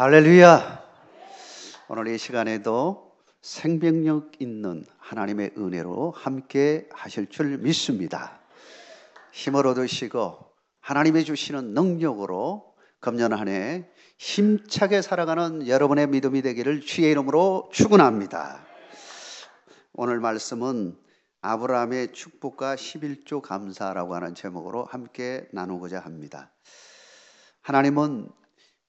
할렐루야! 오늘 이 시간에도 생명력 있는 하나님의 은혜로 함께 하실 줄 믿습니다. 힘을 얻으시고 하나님이 주시는 능력으로 금년 한 해 힘차게 살아가는 여러분의 믿음이 되기를 주의 이름으로 축원합니다. 오늘 말씀은 아브라함의 축복과 11조 감사라고 하는 제목으로 함께 나누고자 합니다. 하나님은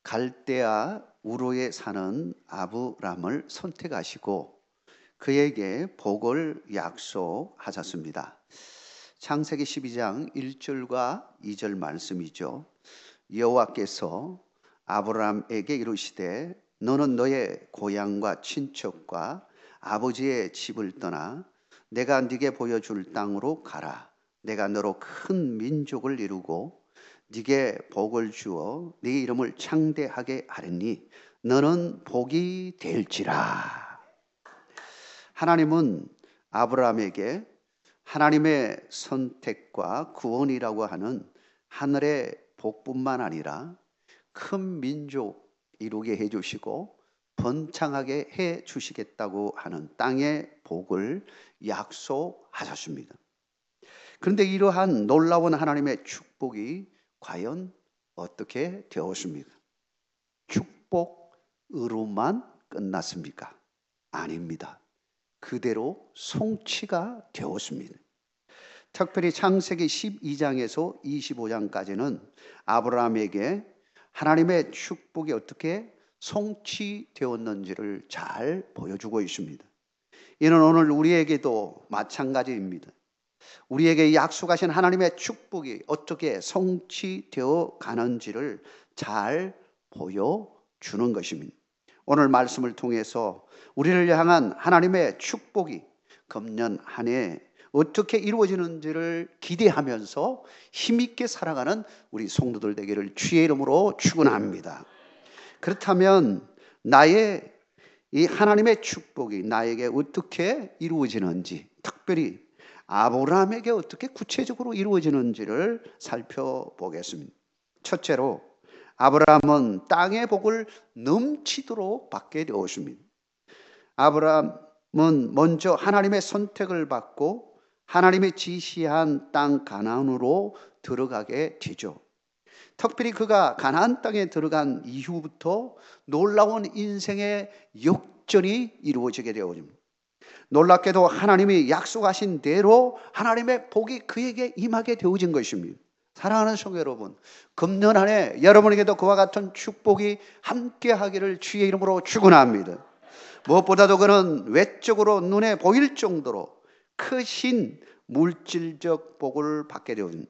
갈대아 우르에 사는 아브람을 선택하시고 그에게 복을 약속하셨습니다. 창세기 12장 1절과 2절 말씀이죠. 여호와께서 아브람에게 이르시되 너는 너의 고향과 친척과 아버지의 집을 떠나 내가 네게 보여줄 땅으로 가라. 내가 너로 큰 민족을 이루고 네게 복을 주어 네 이름을 창대하게 하리니 너는 복이 될지라. 하나님은 아브라함에게 하나님의 선택과 구원이라고 하는 하늘의 복뿐만 아니라 큰 민족 이루게 해주시고 번창하게 해주시겠다고 하는 땅의 복을 약속하셨습니다. 그런데 이러한 놀라운 하나님의 축복이 과연 어떻게 되었습니까? 축복으로만 끝났습니까? 아닙니다. 그대로 성취가 되었습니다. 특별히 창세기 12장에서 25장까지는 아브라함에게 하나님의 축복이 어떻게 성취되었는지를 잘 보여주고 있습니다. 이는 오늘 우리에게도 마찬가지입니다. 우리에게 약속하신 하나님의 축복이 어떻게 성취되어 가는지를 잘 보여주는 것입니다. 오늘 말씀을 통해서 우리를 향한 하나님의 축복이 금년 한 해 어떻게 이루어지는지를 기대하면서 힘있게 살아가는 우리 성도들 되기를 주의 이름으로 축원합니다. 그렇다면 나의 이 하나님의 축복이 나에게 어떻게 이루어지는지, 특별히 아브라함에게 어떻게 구체적으로 이루어지는지를 살펴보겠습니다. 첫째로 아브라함은 땅의 복을 넘치도록 받게 되었습니다. 아브라함은 먼저 하나님의 선택을 받고 하나님의 지시한 땅 가나안으로 들어가게 되죠. 특별히 그가 가나안 땅에 들어간 이후부터 놀라운 인생의 역전이 이루어지게 되어집니다. 놀랍게도 하나님이 약속하신 대로 하나님의 복이 그에게 임하게 되어진 것입니다. 사랑하는 성도 여러분, 금년 한 해 여러분에게도 그와 같은 축복이 함께하기를 주의 이름으로 축원합니다. 무엇보다도 그는 외적으로 눈에 보일 정도로 크신 물질적 복을 받게 되어집니다.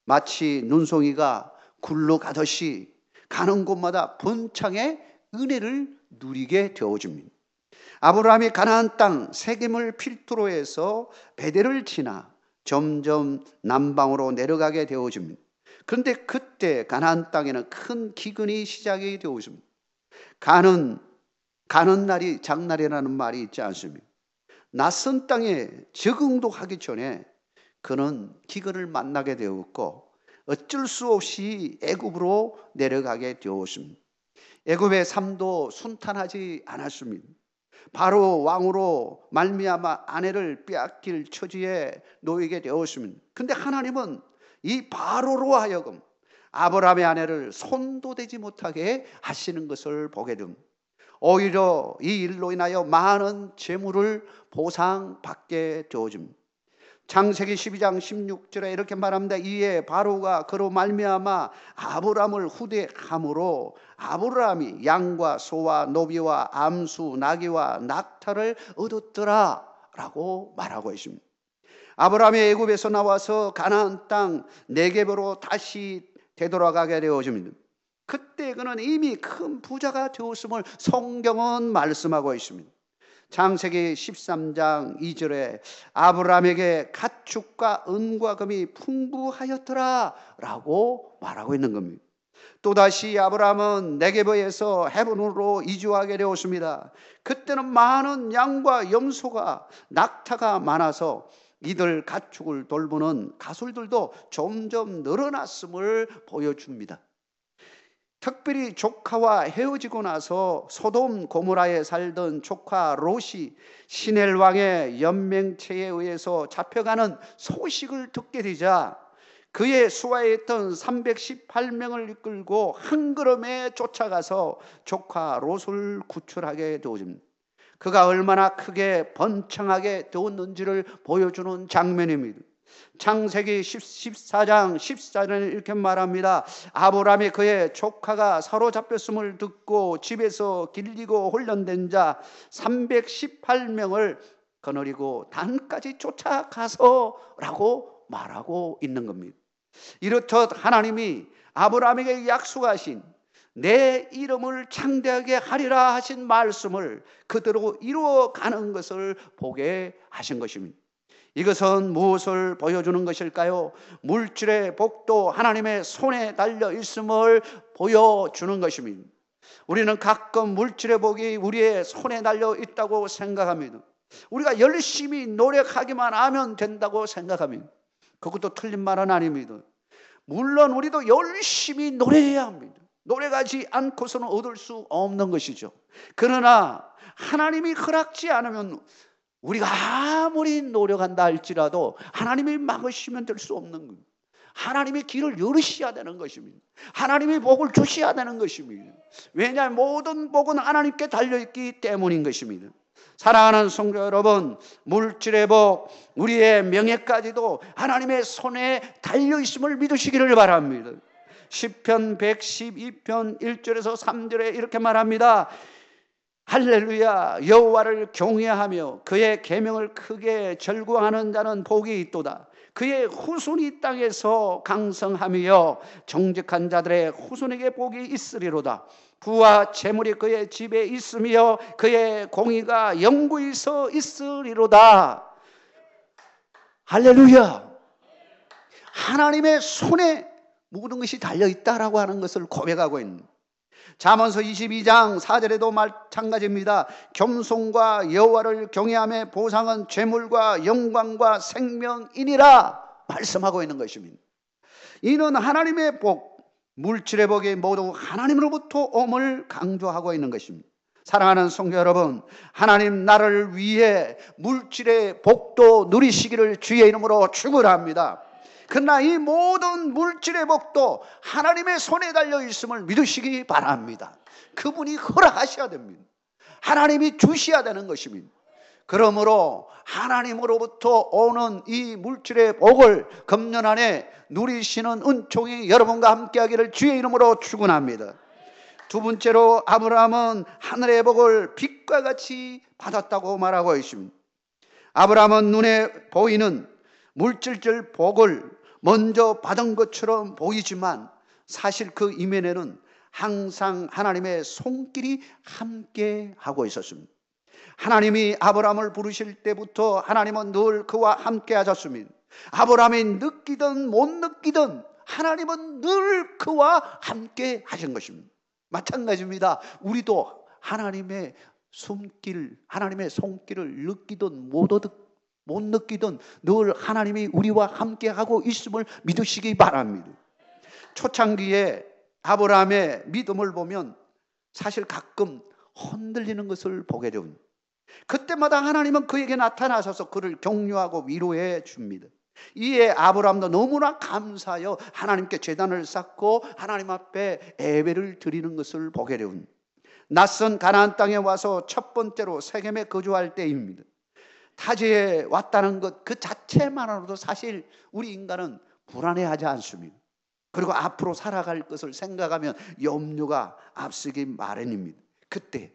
마치 눈송이가 굴러가듯이 가는 곳마다 번창의 은혜를 누리게 되어집니다. 아브라함이 가나안 땅 세겜을 필두로 해서 베델을 지나 점점 남방으로 내려가게 되어집니다. 그런데 그때 가나안 땅에는 큰 기근이 시작이 되어집니다. 가는 날이 장날이라는 말이 있지 않습니까? 낯선 땅에 적응도 하기 전에 그는 기근을 만나게 되었고 어쩔 수 없이 애굽으로 내려가게 되었습니다. 애굽의 삶도 순탄하지 않았습니다. 바로 왕으로 말미암아 아내를 빼앗길 처지에 놓이게 되었습니다. 그런데 하나님은 이 바로로 하여금 아브라함의 아내를 손도 대지 못하게 하시는 것을 보게 됩니다. 오히려 이 일로 인하여 많은 재물을 보상받게 되어집니다. 창세기 12장 16절에 이렇게 말합니다. 이에 바로가 그로 말미암아 아브라함을 후대함으로 아브라함이 양과 소와 노비와 암수 나귀와 낙타를 얻었더라 라고 말하고 있습니다. 아브라함이 애굽에서 나와서 가나안 땅 네겝으로 다시 되돌아가게 되어집니다. 그때 그는 이미 큰 부자가 되었음을 성경은 말씀하고 있습니다. 창세기 13장 2절에 아브라함에게 가축과 은과 금이 풍부하였더라 라고 말하고 있는 겁니다. 또다시 아브라함은 네겝에서 헤브론으로 이주하게 되었습니다. 그때는 많은 양과 염소가 낙타가 많아서 이들 가축을 돌보는 가솔들도 점점 늘어났음을 보여줍니다. 특별히 조카와 헤어지고 나서 소돔 고모라에 살던 조카 롯이 시넬 왕의 연맹체에 의해서 잡혀가는 소식을 듣게 되자 그의 수하에 있던 318명을 이끌고 한 걸음에 쫓아가서 조카 롯을 구출하게 되어집니다. 그가 얼마나 크게 번창하게 되었는지를 보여주는 장면입니다. 창세기 14장 14절에 이렇게 말합니다. 아브라함이 그의 조카가 사로잡혔음을 듣고 집에서 길리고 훈련된 자 318명을 거느리고 단까지 쫓아가서 라고 말하고 있는 겁니다. 이렇듯 하나님이 아브라함에게 약속하신 내 이름을 창대하게 하리라 하신 말씀을 그대로 이루어가는 것을 보게 하신 것입니다. 이것은 무엇을 보여주는 것일까요? 물질의 복도 하나님의 손에 달려 있음을 보여주는 것입니다. 우리는 가끔 물질의 복이 우리의 손에 달려 있다고 생각합니다. 우리가 열심히 노력하기만 하면 된다고 생각합니다. 그것도 틀린 말은 아닙니다. 물론 우리도 열심히 노력해야 합니다. 노력하지 않고서는 얻을 수 없는 것이죠. 그러나 하나님이 허락지 않으면 우리가 아무리 노력한다 할지라도 하나님이 막으시면 될 수 없는 겁니다. 하나님의 길을 열으셔야 되는 것입니다. 하나님의 복을 주셔야 되는 것입니다. 왜냐하면 모든 복은 하나님께 달려있기 때문인 것입니다. 사랑하는 성도 여러분, 물질의 복, 우리의 명예까지도 하나님의 손에 달려있음을 믿으시기를 바랍니다. 시편 112편 1절에서 3절에 이렇게 말합니다. 할렐루야, 여호와를 경외하며 그의 계명을 크게 절구하는 자는 복이 있도다. 그의 후손이 땅에서 강성하며 정직한 자들의 후손에게 복이 있으리로다. 부와 재물이 그의 집에 있으며 그의 공의가 영구히 서 있으리로다. 할렐루야. 하나님의 손에 모든 것이 달려있다라고 하는 것을 고백하고 있는, 잠언서 22장 4절에도 마찬가지입니다. 겸손과 여호와를 경외함의 보상은 재물과 영광과 생명이니라 말씀하고 있는 것입니다. 이는 하나님의 복, 물질의 복이 모두 하나님으로부터 옴을 강조하고 있는 것입니다. 사랑하는 성도 여러분, 하나님 나를 위해 물질의 복도 누리시기를 주의 이름으로 축원합니다. 그러나 이 모든 물질의 복도 하나님의 손에 달려 있음을 믿으시기 바랍니다. 그분이 허락하셔야 됩니다. 하나님이 주셔야 되는 것입니다. 그러므로 하나님으로부터 오는 이 물질의 복을 금년 안에 누리시는 은총이 여러분과 함께하기를 주의 이름으로 축원합니다. 두 번째로 아브라함은 하늘의 복을 빛과 같이 받았다고 말하고 있습니다. 아브라함은 눈에 보이는 물질적 복을 먼저 받은 것처럼 보이지만 사실 그 이면에는 항상 하나님의 손길이 함께 하고 있었습니다. 하나님이 아브라함을 부르실 때부터 하나님은 늘 그와 함께 하셨습니다. 아브라함이 느끼든 못 느끼든 하나님은 늘 그와 함께 하신 것입니다. 마찬가지입니다. 우리도 하나님의 손길, 하나님의 손길을 느끼든 못 느끼든 늘 하나님이 우리와 함께하고 있음을 믿으시기 바랍니다. 초창기에 아브라함의 믿음을 보면 사실 가끔 흔들리는 것을 보게 됩니다. 그때마다 하나님은 그에게 나타나셔서 그를 격려하고 위로해 줍니다. 이에 아브라함도 너무나 감사하여 하나님께 제단을 쌓고 하나님 앞에 예배를 드리는 것을 보게 됩니다. 낯선 가나안 땅에 와서 첫 번째로 세겜에 거주할 때입니다. 타지에 왔다는 것 그 자체만으로도 사실 우리 인간은 불안해하지 않습니다. 그리고 앞으로 살아갈 것을 생각하면 염려가 앞서기 마련입니다. 그때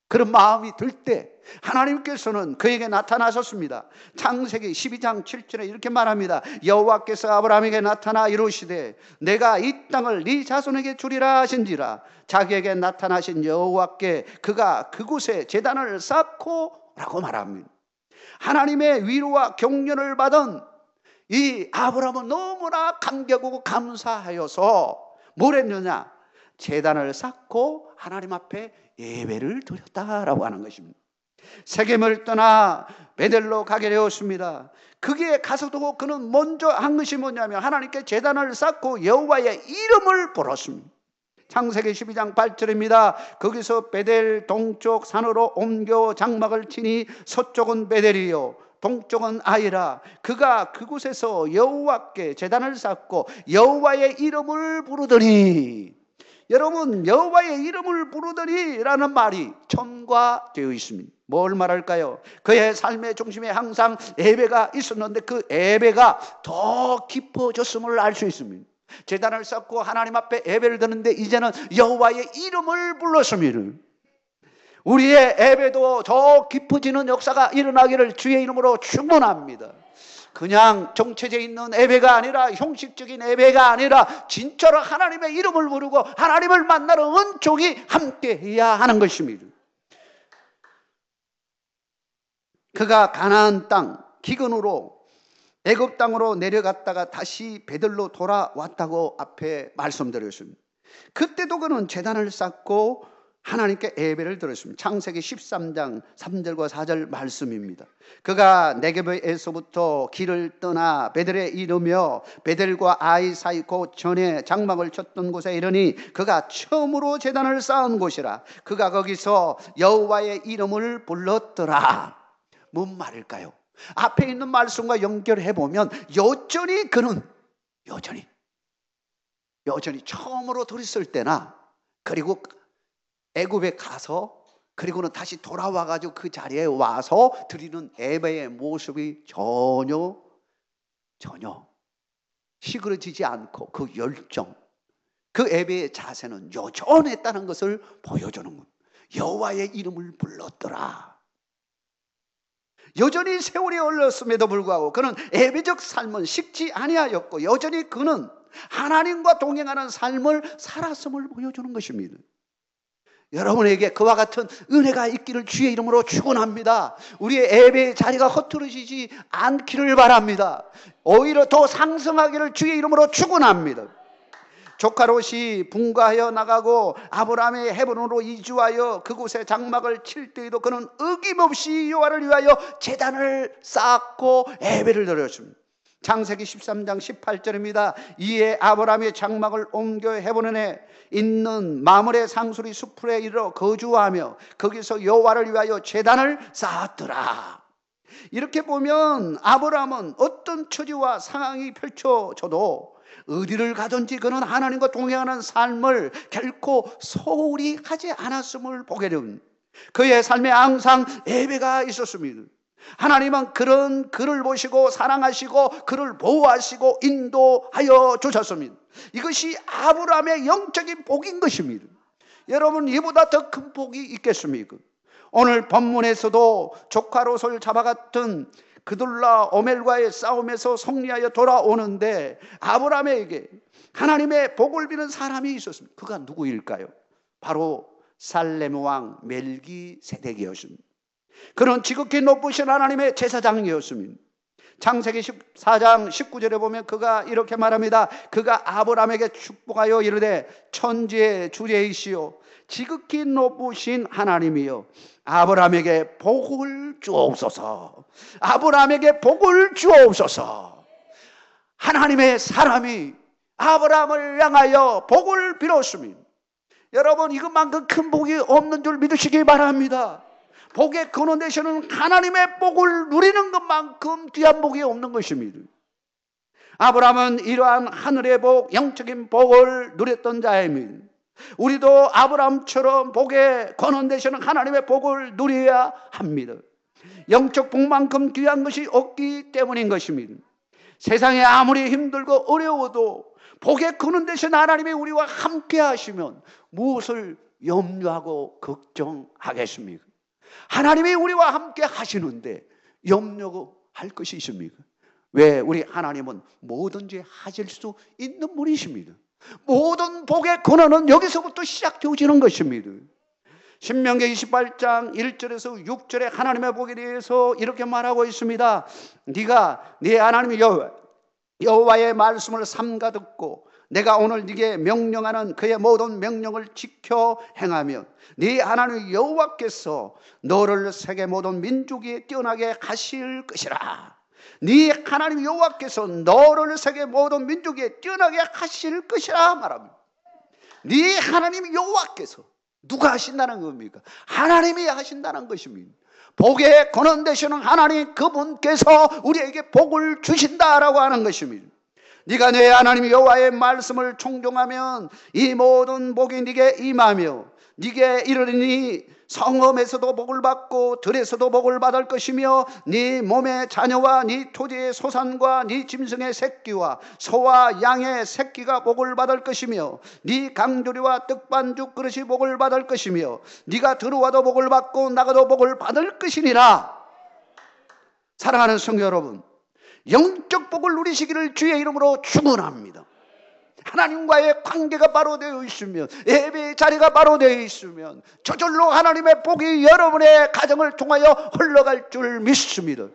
그런 마음이 들 때 하나님께서는 그에게 나타나셨습니다. 창세기 12장 7절에 이렇게 말합니다. 여호와께서 아브라함에게 나타나 이르시되 내가 이 땅을 네 자손에게 주리라 하신지라. 자기에게 나타나신 여호와께 그가 그곳에 제단을 쌓고 라고 말합니다. 하나님의 위로와 격려를 받은 이 아브라함은 너무나 감격하고 감사하여서 뭘 했느냐? 제단을 쌓고 하나님 앞에 예배를 드렸다라고 하는 것입니다. 세겜을 떠나 베델로 가게 되었습니다. 거기에 가서도 그는 먼저 한 것이 뭐냐면 하나님께 제단을 쌓고 여호와의 이름을 불렀습니다. 창세기 12장 8절입니다. 거기서 베델 동쪽 산으로 옮겨 장막을 치니 서쪽은 베델이요 동쪽은 아이라. 그가 그곳에서 여호와께 제단을 쌓고 여호와의 이름을 부르더니, 여러분, 여호와의 이름을 부르더니라는 말이 첨가되어 있습니다. 뭘 말할까요? 그의 삶의 중심에 항상 예배가 있었는데 그 예배가 더 깊어졌음을 알 수 있습니다. 제단을 쌓고 하나님 앞에 예배를 드는데 이제는 여호와의 이름을 불렀습니다. 우리의 예배도 더 깊어지는 역사가 일어나기를 주의 이름으로 축원합니다. 그냥 정체돼 있는 예배가 아니라, 형식적인 예배가 아니라 진짜로 하나님의 이름을 부르고 하나님을 만나는 은총이 함께해야 하는 것입니다. 그가 가나안 땅 기근으로 애굽 땅으로 내려갔다가 다시 베들로 돌아왔다고 앞에 말씀드렸습니다. 그때도 그는 제단을 쌓고 하나님께 예배를 드렸습니다. 창세기 13장 3절과 4절 말씀입니다. 그가 네게브에서부터 길을 떠나 베델에 이르며 베델과 아이 사이 곧 전에 장막을 쳤던 곳에 이르니 그가 처음으로 제단을 쌓은 곳이라. 그가 거기서 여호와의 이름을 불렀더라. 뭔 말일까요? 앞에 있는 말씀과 연결해 보면 여전히 그는 여전히 처음으로 드렸을 때나, 그리고 애굽에 가서, 그리고는 다시 돌아와가지고 그 자리에 와서 드리는 예배의 모습이 전혀 시그러지지 않고 그 열정, 그 예배의 자세는 여전했다는 것을 보여주는 것. 여호와의 이름을 불렀더라. 여전히 세월이 흘렀음에도 불구하고 그는 예배적 삶은 식지 아니하였고 여전히 그는 하나님과 동행하는 삶을 살았음을 보여주는 것입니다. 여러분에게 그와 같은 은혜가 있기를 주의 이름으로 축원합니다. 우리의 예배의 자리가 흐트러지지 않기를 바랍니다. 오히려 더 상승하기를 주의 이름으로 축원합니다. 조카 롯이 분가하여 나가고 아브라함의 헤브론으로 이주하여 그곳에 장막을 칠 때에도 그는 어김없이 여호와를 위하여 제단을 쌓고 예배를 드렸습니다. 창세기 13장 18절입니다. 이에 아브라함의 장막을 옮겨 헤브론에 있는 마므레 상수리 수풀에 이르러 거주하며 거기서 여호와를 위하여 제단을 쌓았더라. 이렇게 보면 아브라함은 어떤 처지와 상황이 펼쳐져도 어디를 가든지 그는 하나님과 동행하는 삶을 결코 소홀히 하지 않았음을 보게 됩니다. 그의 삶에 항상 예배가 있었습니다. 하나님은 그런 그를 보시고 사랑하시고 그를 보호하시고 인도하여 주셨습니다. 이것이 아브라함의 영적인 복인 것입니다. 여러분, 이보다 더 큰 복이 있겠습니까? 오늘 본문에서도 조카 롯을 잡아갔던 그둘라 오멜과의 싸움에서 승리하여 돌아오는데 아브라함에게 하나님의 복을 비는 사람이 있었습니다. 그가 누구일까요? 바로 살렘 왕 멜기세덱이었습니다. 그는 지극히 높으신 하나님의 제사장이었습니다. 창세기 14장 19절에 보면 그가 이렇게 말합니다. 그가 아브라함에게 축복하여 이르되 천지의 주제이시오 지극히 높으신 하나님이여 아브라함에게 복을 주옵소서. 아브라함에게 복을 주옵소서. 하나님의 사람이 아브라함을 향하여 복을 빌었습니다. 여러분, 이것만큼 큰 복이 없는 줄 믿으시기 바랍니다. 복의 근원 되시는 하나님의 복을 누리는 것만큼 귀한 복이 없는 것입니다. 아브라함은 이러한 하늘의 복, 영적인 복을 누렸던 자입니다. 우리도 아브라함처럼 복의 근원 되시는 하나님의 복을 누려야 합니다. 영적 복만큼 귀한 것이 없기 때문인 것입니다. 세상에 아무리 힘들고 어려워도 복의 근원 되신 하나님이 우리와 함께 하시면 무엇을 염려하고 걱정하겠습니까? 하나님이 우리와 함께 하시는데 염려할 것이 있습니까? 왜? 우리 하나님은 뭐든지 하실 수 있는 분이십니다. 모든 복의 근원은 여기서부터 시작되어지는 것입니다. 신명기 28장 1절에서 6절에 하나님의 복에 대해서 이렇게 말하고 있습니다. 네가 네 하나님 여호와의 말씀을 삼가 듣고 내가 오늘 네게 명령하는 그의 모든 명령을 지켜 행하면 네 하나님 여호와께서 너를 세계 모든 민족에 뛰어나게 하실 것이라. 네 하나님 여호와께서 너를 세계 모든 민족에 뛰어나게 하실 것이라 말합니다. 네 하나님 여호와께서 누가 하신다는 겁니까? 하나님이 하신다는 것입니다. 복의 근원 되시는 하나님 그분께서 우리에게 복을 주신다라고 하는 것입니다. 네가 내 하나님 여호와의 말씀을 청종하면 이 모든 복이 네게 임하며 네게 이르리니 성읍에서도 복을 받고 들에서도 복을 받을 것이며 네 몸의 자녀와 네 토지의 소산과 네 짐승의 새끼와 소와 양의 새끼가 복을 받을 것이며 네 강조리와 떡반죽 그릇이 복을 받을 것이며 네가 들어와도 복을 받고 나가도 복을 받을 것이니라. 사랑하는 성도 여러분, 영적 복을 누리시기를 주의 이름으로 축원합니다. 하나님과의 관계가 바로 되어 있으면, 예배의 자리가 바로 되어 있으면 저절로 하나님의 복이 여러분의 가정을 통하여 흘러갈 줄 믿습니다.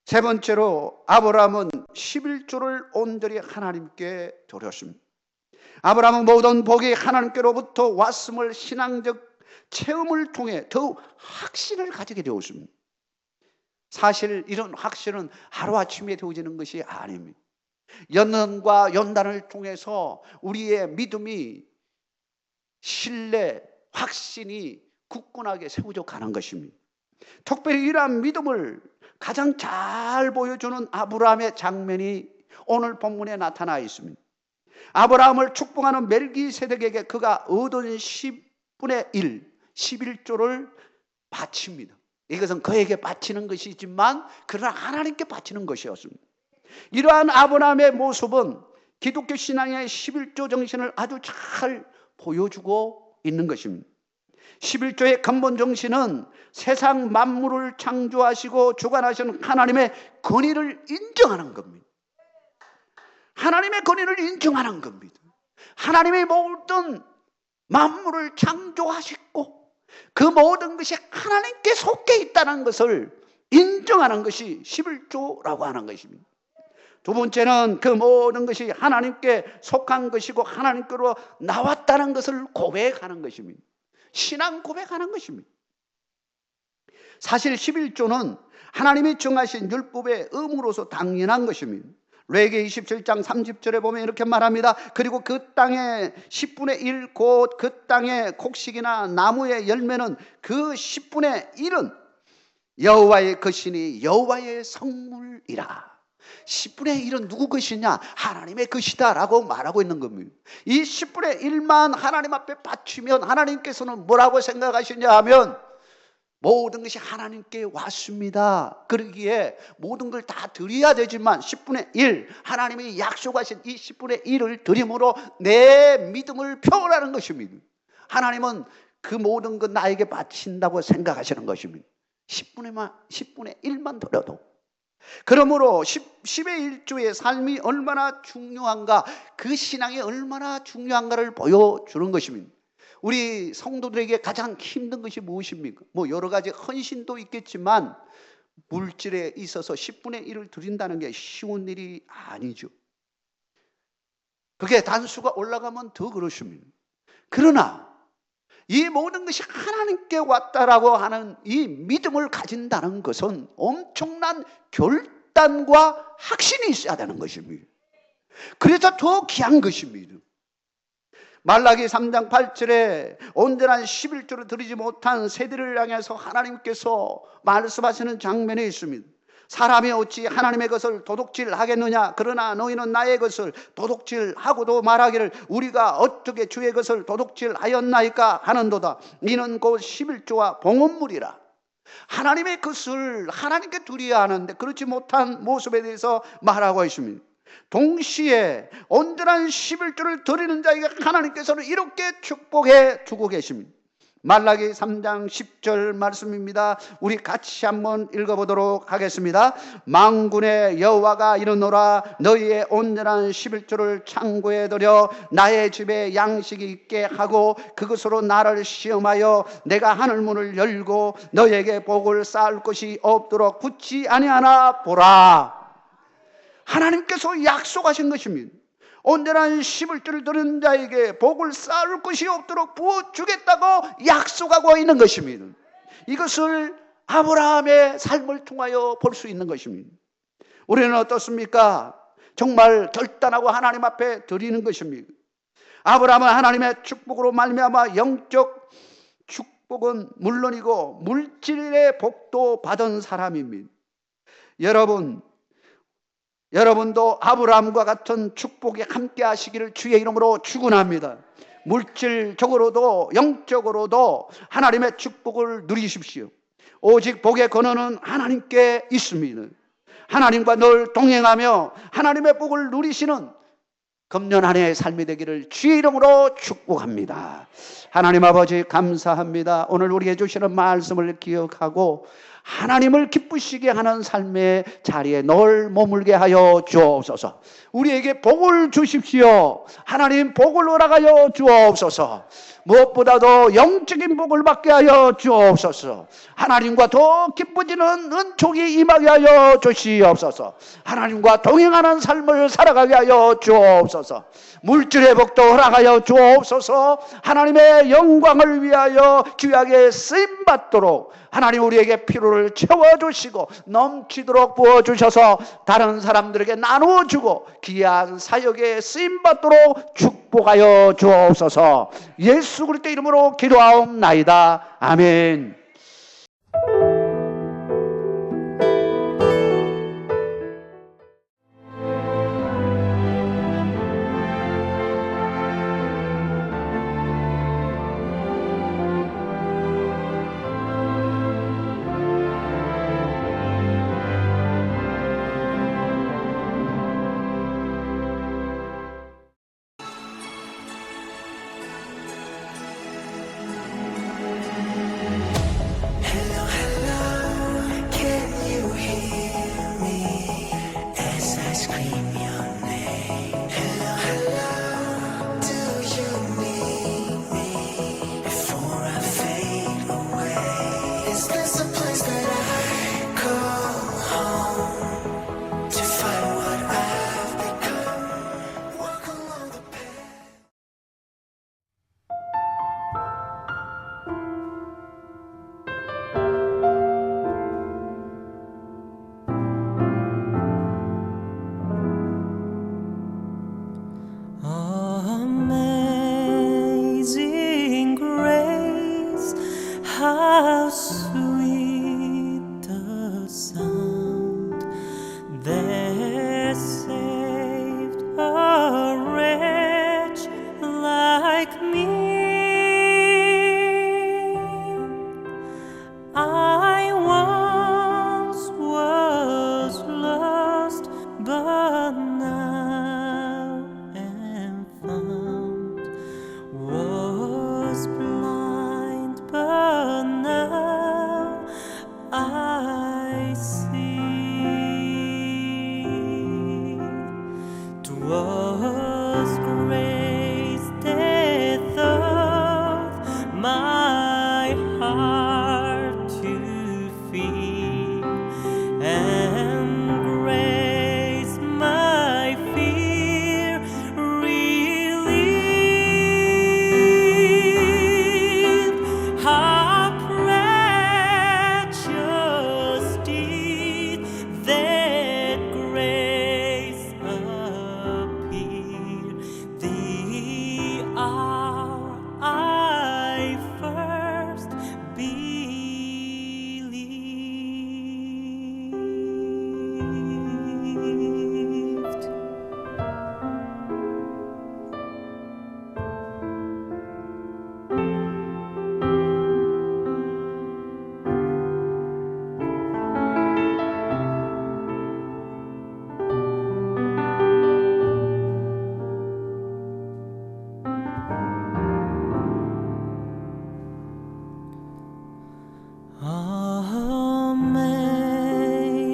세 번째로 아브라함은 11조를 온전히 하나님께 드렸습니다. 아브라함은 모든 복이 하나님께로부터 왔음을 신앙적 체험을 통해 더욱 확신을 가지게 되었습니다. 사실 이런 확신은 하루아침에 되어지는 것이 아닙니다. 연단과 연단을 통해서 우리의 믿음이 신뢰, 확신이 굳건하게 세워져 가는 것입니다. 특별히 이러한 믿음을 가장 잘 보여주는 아브라함의 장면이 오늘 본문에 나타나 있습니다. 아브라함을 축복하는 멜기세덱에게 그가 얻은 10분의 1, 11조를 바칩니다. 이것은 그에게 바치는 것이지만 그러나 하나님께 바치는 것이었습니다. 이러한 아브라함의 모습은 기독교 신앙의 11조 정신을 아주 잘 보여주고 있는 것입니다. 11조의 근본 정신은 세상 만물을 창조하시고 주관하시는 하나님의 권위를 인정하는 겁니다. 하나님의 권위를 인정하는 겁니다. 하나님의 모든 만물을 창조하시고 그 모든 것이 하나님께 속해 있다는 것을 인정하는 것이 11조라고 하는 것입니다. 두 번째는 그 모든 것이 하나님께 속한 것이고 하나님께로 나왔다는 것을 고백하는 것입니다. 신앙 고백하는 것입니다. 사실 11조는 하나님이 정하신 율법의 의무로서 당연한 것입니다. 레위기 27장 30절에 보면 이렇게 말합니다. 그리고 그 땅의 10분의 1 곧 그 땅의 곡식이나 나무의 열매는 그 10분의 1은 여호와의 것이니 여호와의 성물이라. 10분의 1은 누구 것이냐? 하나님의 것이다 라고 말하고 있는 겁니다. 이 10분의 1만 하나님 앞에 바치면 하나님께서는 뭐라고 생각하시냐 하면 모든 것이 하나님께 왔습니다. 그러기에 모든 걸 다 드려야 되지만 10분의 1, 하나님이 약속하신 이 10분의 1을 드림으로 내 믿음을 표현하는 것입니다. 하나님은 그 모든 것 나에게 바친다고 생각하시는 것입니다. 10분의 1만 드려도. 그러므로 10의 1조의 삶이 얼마나 중요한가, 그 신앙이 얼마나 중요한가를 보여주는 것입니다. 우리 성도들에게 가장 힘든 것이 무엇입니까? 여러 가지 헌신도 있겠지만 물질에 있어서 10분의 1을 드린다는 게 쉬운 일이 아니죠. 그게 단수가 올라가면 더 그렇습니다. 그러나 이 모든 것이 하나님께 왔다라고 하는 이 믿음을 가진다는 것은 엄청난 결단과 확신이 있어야 되는 것입니다. 그래서 더 귀한 것입니다. 말라기 3장 8절에 온전한 11조를 드리지 못한 세대를 향해서 하나님께서 말씀하시는 장면이 있습니다. 사람이 어찌 하나님의 것을 도둑질하겠느냐? 그러나 너희는 나의 것을 도둑질하고도 말하기를 우리가 어떻게 주의 것을 도둑질하였나이까 하는도다. 이는 곧 11조와 봉헌물이라. 하나님의 것을 하나님께 드려야 하는데 그렇지 못한 모습에 대해서 말하고 있습니다. 동시에 온전한 11조를 드리는 자에게 하나님께서는 이렇게 축복해 주고 계십니다. 말라기 3장 10절 말씀입니다. 우리 같이 한번 읽어보도록 하겠습니다. 만군의 여호와가 이르노라 너희의 온전한 11조를 창고에 들여 나의 집에 양식이 있게 하고 그것으로 나를 시험하여 내가 하늘문을 열고 너희에게 복을 쌓을 것이 없도록 굳지 아니하나 보라. 하나님께서 약속하신 것입니다. 온전한 11조를 드리는 자에게 복을 쌓을 것이 없도록 부어주겠다고 약속하고 있는 것입니다. 이것을 아브라함의 삶을 통하여 볼 수 있는 것입니다. 우리는 어떻습니까? 정말 결단하고 하나님 앞에 드리는 것입니다. 아브라함은 하나님의 축복으로 말미암아 영적 축복은 물론이고 물질의 복도 받은 사람입니다. 여러분도 아브라함과 같은 축복에 함께 하시기를 주의 이름으로 축원합니다. 물질적으로도 영적으로도 하나님의 축복을 누리십시오. 오직 복의 근원은 하나님께 있습니다. 하나님과 늘 동행하며 하나님의 복을 누리시는 금년 한 해의 삶이 되기를 주의 이름으로 축복합니다. 하나님 아버지 감사합니다. 오늘 우리에게 주시는 말씀을 기억하고 하나님을 기쁘시게 하는 삶의 자리에 늘 머물게 하여 주옵소서. 우리에게 복을 주십시오. 하나님 복을 허락하여 주옵소서. 무엇보다도 영적인 복을 받게 하여 주옵소서. 하나님과 더 기뻐지는 은총이 임하게 하여 주시옵소서. 하나님과 동행하는 삶을 살아가게 하여 주옵소서. 물질의 복도 허락하여 주옵소서. 하나님의 영광을 위하여 귀하게 쓰임받도록 하나님 우리에게 필요를 채워주시고 넘치도록 부어주셔서 다른 사람들에게 나누어주고 귀한 사역에 쓰임받도록 축복하여 주옵소서. 예수 그리스도 이름으로 기도하옵나이다. 아멘. Amazing grace, how sweet the sound that saved a wretch like me. I once was lost, but now am found. Was blind, but now I see. 'Twas grace that taught my heart to fear, and grace my fear relieved. How precious did that grace appear, the hour I first believed.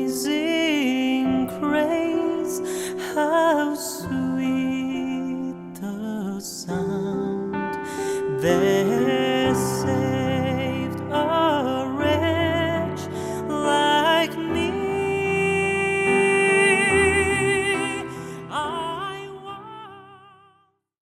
Amazing grace, how sweet the sound that